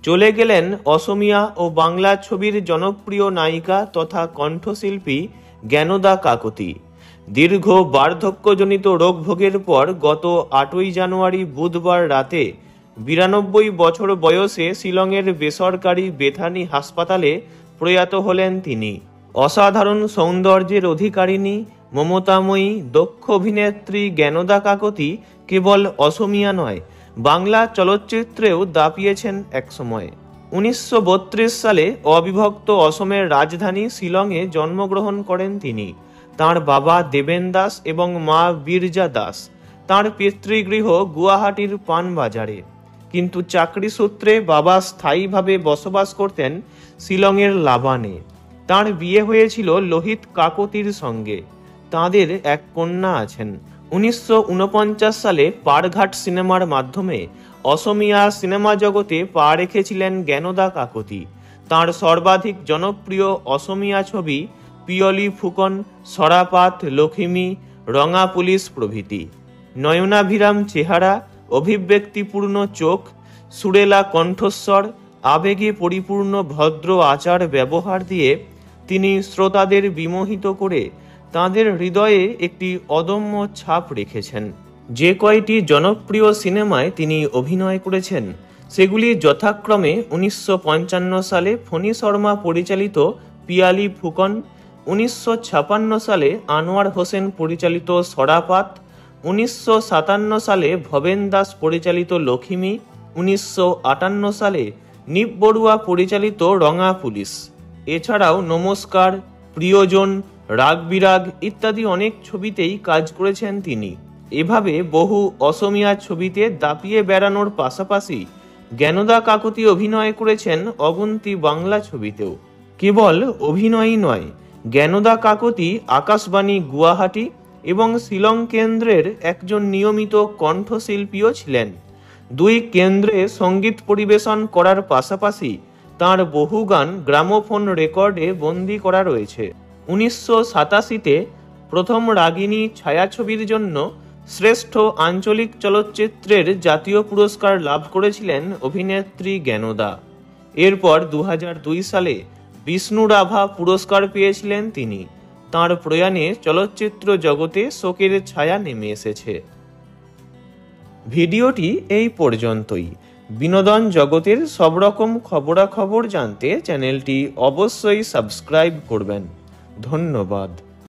চলে গেলেন অসমিয়া ও বাংলা ছবির জনপ্রিয় নায়িকা তথা কণ্ঠশিল্পী জ্ঞানদা কাকতি। দীর্ঘ বার্ধক্যজনিত রোগ ভোগের পর গত 8ই জানুয়ারি বুধবার রাতে 92 বছর বয়সে শিলংয়ের বেসরকারি বেথানি হাসপাতালে প্রয়াত হলেন তিনি। অসাধারণ সৌন্দর্যের অধিকারিণী, মমতাময়ী, দক্ষ অভিনেত্রী জ্ঞানদা কাকতি কেবল অসমিয়া নয়, বাংলা চলচ্চিত্রেও দাপিয়েছেন একসময়। 1932 সালে অবিভক্ত অসমের রাজধানী শিলংয়ে জন্মগ্রহণ করেন তিনি। তাঁর বাবা দেবেন দাস এবং মা বীরজা দাস। তাঁর পিতৃগৃহ গুয়াহাটির পানবাজারে, কিন্তু চাকরি সূত্রে বাবা স্থায়ীভাবে বসবাস করতেন শিলংয়ের লাবানে। তাঁর বিয়ে হয়েছিল লোহিত কাকতির সঙ্গে। তাঁদের এক কন্যা আছেন। 1949 সালে পারঘাট সিনেমার মাধ্যমে অসমিয়া সিনেমা জগতে পা রেখেছিলেন জ্ঞানদা কাকতি। তাঁর সর্বাধিক জনপ্রিয় অসমিয়া ছবি পিয়লি ফুকন, সরাপাত, লক্ষ্মী, রঙা পুলিশ প্রভৃতি। নয়নাভিরাম চেহারা, অভিব্যক্তিপূর্ণ চোখ, সুরেলা কণ্ঠস্বর, আবেগে পরিপূর্ণ ভদ্র আচার ব্যবহার দিয়ে তিনি শ্রোতাদের বিমোহিত করে তাঁদের হৃদয়ে একটি অদম্য ছাপ রেখেছেন। যে কয়টি জনপ্রিয় সিনেমায় তিনি অভিনয় করেছেন সেগুলি যথাক্রমে 1955 সালে ফণী শর্মা পরিচালিত পিয়ালি ফুকন, 1956 সালে আনোয়ার হোসেন পরিচালিত সরাপাত, 1957 সালে ভবেন দাস পরিচালিত লক্ষ্মী, 1958 সালে নিপ বড়ুয়া পরিচালিত রঙা পুলিশ। এছাড়াও নমস্কার, প্রিয়জন, রাগ বিরাগ ইত্যাদি অনেক ছবিতেই কাজ করেছেন তিনি। এভাবে বহু অসমিয়া ছবিতে দাপিয়ে বেড়ানোর পাশাপাশি জ্ঞানদা কাকতি অভিনয় করেছেন অগুন্তি বাংলা ছবিতেও। কেবল অভিনয়ই নয়, জ্ঞানদা কাকতি আকাশবাণী গুয়াহাটি এবং শিলং কেন্দ্রের একজন নিয়মিত কণ্ঠশিল্পীও ছিলেন। দুই কেন্দ্রে সঙ্গীত পরিবেশন করার পাশাপাশি তাঁর বহু গান গ্রামোফোন রেকর্ডে বন্দী করা রয়েছে। 1987-তে প্রথম রাগিনী ছায়াছবির জন্য শ্রেষ্ঠ আঞ্চলিক চলচ্চিত্রের জাতীয় পুরস্কার লাভ করেছিলেন অভিনেত্রী জ্ঞানদা। এরপর 2002 সালে বিষ্ণু রাভা পুরস্কার পেয়েছিলেন তিনি। তাঁর প্রয়াণে চলচ্চিত্র জগতে শোকের ছায়া নেমে এসেছে। ভিডিওটি এই পর্যন্তই। বিনোদন জগতের সব রকম খবরাখবর জানতে চ্যানেলটি অবশ্যই সাবস্ক্রাইব করবেন। ধন্যবাদ।